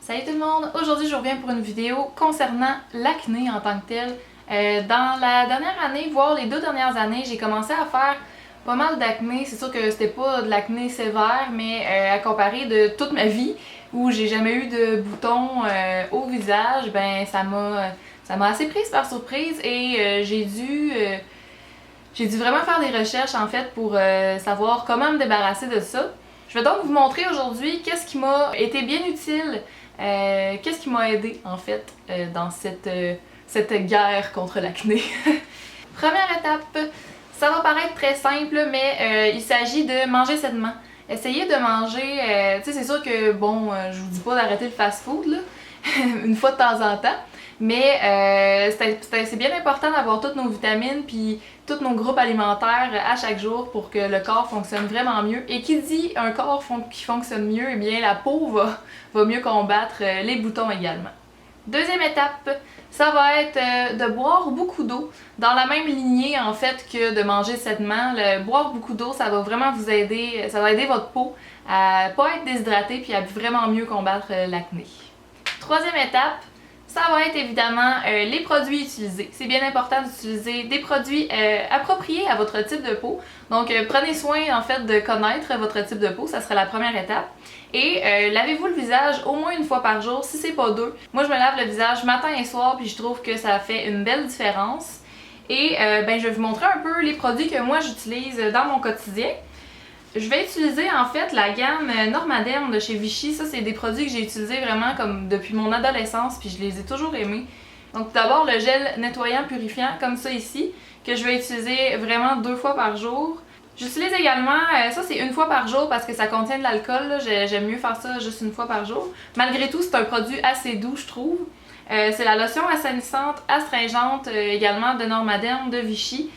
Salut tout le monde! Aujourd'hui je reviens pour une vidéo concernant l'acné en tant que tel. Dans la dernière année, voire les 2 dernières années, j'ai commencé à faire pas mal d'acné. C'est sûr que c'était pas de l'acné sévère, mais à comparer de toute ma vie où j'ai jamais eu de boutons au visage, ben ça m'a assez prise par surprise et j'ai dû vraiment faire des recherches en fait pour savoir comment me débarrasser de ça. Je vais donc vous montrer aujourd'hui qu'est-ce qui m'a été bien utile, qu'est-ce qui m'a aidé en fait dans cette guerre contre l'acné. Première étape, ça va paraître très simple, mais il s'agit de manger sainement. Essayez de manger, tu sais c'est sûr que bon, je vous dis pas d'arrêter le fast-food là, une fois de temps en temps, mais c'est bien important d'avoir toutes nos vitamines puis tous nos groupes alimentaires à chaque jour pour que le corps fonctionne vraiment mieux. Et qui dit un corps qui fonctionne mieux, eh bien la peau va mieux combattre les boutons également. Deuxième étape, ça va être de boire beaucoup d'eau, dans la même lignée en fait que de manger sainement. Boire beaucoup d'eau, ça va vraiment vous aider, ça va aider votre peau à pas être déshydratée puis à vraiment mieux combattre l'acné. Troisième étape, ça va être évidemment les produits utilisés. C'est bien important d'utiliser des produits appropriés à votre type de peau. Donc prenez soin en fait de connaître votre type de peau, ça serait la première étape. Et lavez-vous le visage au moins une fois par jour, si c'est pas 2. Moi je me lave le visage matin et soir puis je trouve que ça fait une belle différence. Et ben, je vais vous montrer un peu les produits que moi j'utilise dans mon quotidien. Je vais utiliser en fait la gamme Normaderm de chez Vichy. Ça c'est des produits que j'ai utilisés vraiment comme depuis mon adolescence puis je les ai toujours aimés. Donc tout d'abord le gel nettoyant purifiant comme ça ici que je vais utiliser vraiment 2 fois par jour. J'utilise également, ça c'est 1 fois par jour parce que ça contient de l'alcool, j'aime mieux faire ça juste 1 fois par jour. Malgré tout c'est un produit assez doux je trouve. C'est la lotion assainissante astringente également de Normaderm de Vichy.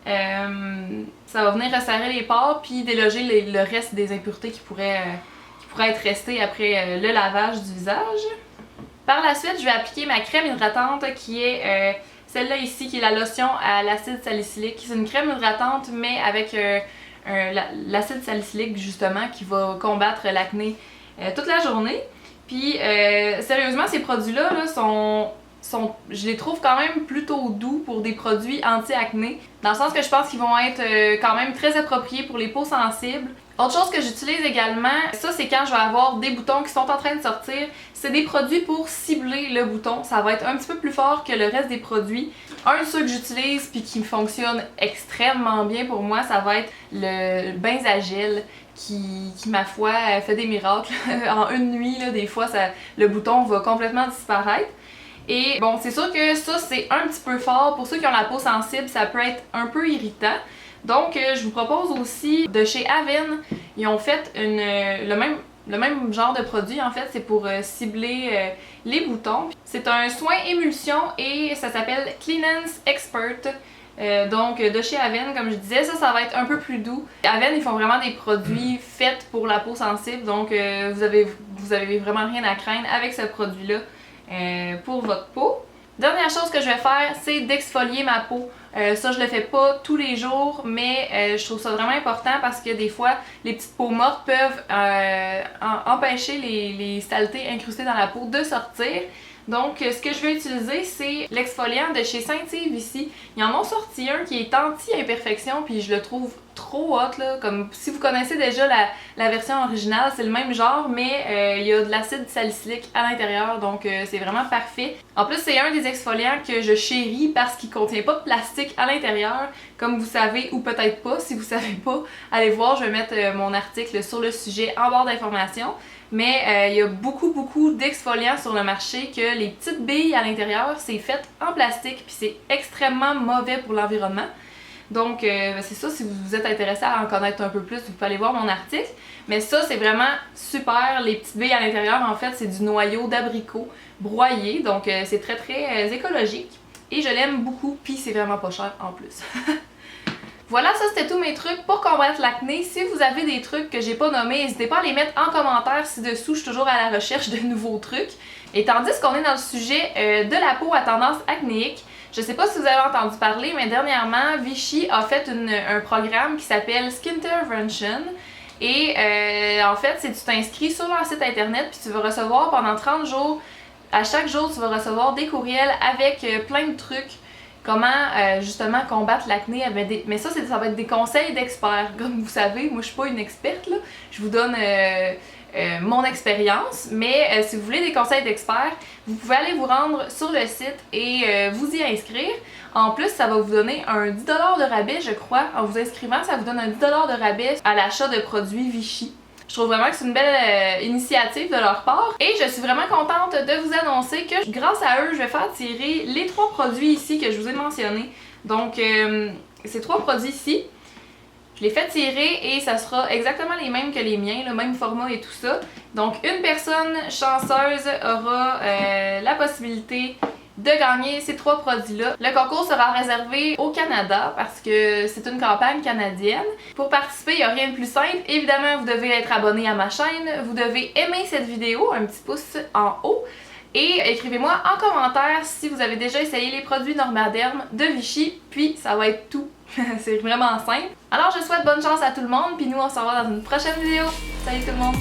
Ça va venir resserrer les pores puis déloger le reste des impuretés qui pourraient être restées après le lavage du visage. Par la suite, je vais appliquer ma crème hydratante qui est celle-là ici, qui est la lotion à l'acide salicylique. C'est une crème hydratante mais avec l'acide salicylique justement qui va combattre l'acné toute la journée. Puis sérieusement, ces produits-là je les trouve quand même plutôt doux pour des produits anti-acné, dans le sens que je pense qu'ils vont être quand même très appropriés pour les peaux sensibles. Autre chose que j'utilise également, ça c'est quand je vais avoir des boutons qui sont en train de sortir, c'est des produits pour cibler le bouton. Ça va être un petit peu plus fort que le reste des produits. Un de ceux que j'utilise puis qui fonctionne extrêmement bien pour moi, ça va être le Benzagel qui ma foi fait des miracles. En une nuit, là, des fois, le bouton va complètement disparaître. Et bon, c'est sûr que ça c'est un petit peu fort. Pour ceux qui ont la peau sensible, ça peut être un peu irritant. Donc je vous propose aussi de chez Avène, ils ont fait le même genre de produit en fait, c'est pour cibler les boutons. C'est un soin émulsion et ça s'appelle Cleanance Expert. Donc de chez Avène, comme je disais, ça va être un peu plus doux. Avène, ils font vraiment des produits faits pour la peau sensible, donc vous avez vraiment rien à craindre avec ce produit-là. Pour votre peau. Dernière chose que je vais faire, c'est d'exfolier ma peau. Ça, je le fais pas tous les jours, mais je trouve ça vraiment important parce que des fois, les petites peaux mortes peuvent empêcher les saletés incrustées dans la peau de sortir. Donc, ce que je vais utiliser, c'est l'exfoliant de chez Saint-Yves ici. Ils en ont sorti un qui est anti-imperfection, puis je le trouve trop hot, là. Comme si vous connaissez déjà la version originale, c'est le même genre, mais il y a de l'acide salicylique à l'intérieur, donc c'est vraiment parfait. En plus, c'est un des exfoliants que je chéris parce qu'il contient pas de plastique à l'intérieur, comme vous savez, ou peut-être pas. Si vous savez pas, allez voir, je vais mettre mon article sur le sujet en barre d'informations. Mais il y a beaucoup d'exfoliants sur le marché que les petites billes à l'intérieur, c'est fait en plastique puis c'est extrêmement mauvais pour l'environnement. Donc c'est ça, si vous êtes intéressé à en connaître un peu plus, vous pouvez aller voir mon article. Mais ça, c'est vraiment super. Les petites billes à l'intérieur, en fait, c'est du noyau d'abricot broyé. Donc c'est très écologique. Et je l'aime beaucoup, puis c'est vraiment pas cher en plus. Voilà, ça c'était tous mes trucs pour combattre l'acné. Si vous avez des trucs que j'ai pas nommés, n'hésitez pas à les mettre en commentaire ci-dessous. Je suis toujours à la recherche de nouveaux trucs. Et tandis qu'on est dans le sujet de la peau à tendance acnéique, je sais pas si vous avez entendu parler, mais dernièrement, Vichy a fait un programme qui s'appelle Skintervention. Et en fait, c'est tu t'inscris sur leur site internet puis tu vas recevoir pendant 30 jours, à chaque jour, tu vas recevoir des courriels avec plein de trucs. Comment justement combattre l'acné. Mais ça va être des conseils d'experts. Comme vous savez, moi je suis pas une experte, là. Je vous donne mon expérience, mais si vous voulez des conseils d'experts, vous pouvez aller vous rendre sur le site et vous y inscrire. En plus, ça va vous donner un 10$ de rabais, je crois. En vous inscrivant, ça vous donne un 10$ de rabais à l'achat de produits Vichy. Je trouve vraiment que c'est une belle initiative de leur part. Et je suis vraiment contente de vous annoncer que grâce à eux, je vais faire tirer les 3 produits ici que je vous ai mentionnés. Donc, ces 3 produits ici, je les fais tirer et ça sera exactement les mêmes que les miens, le même format et tout ça. Donc, une personne chanceuse aura la possibilité de gagner ces 3 produits-là. Le concours sera réservé au Canada parce que c'est une campagne canadienne. Pour participer, il n'y a rien de plus simple. Évidemment, vous devez être abonné à ma chaîne, vous devez aimer cette vidéo, un petit pouce en haut, et écrivez-moi en commentaire si vous avez déjà essayé les produits Normaderm de Vichy, puis ça va être tout. C'est vraiment simple. Alors, je souhaite bonne chance à tout le monde, puis nous, on se revoit dans une prochaine vidéo. Salut tout le monde!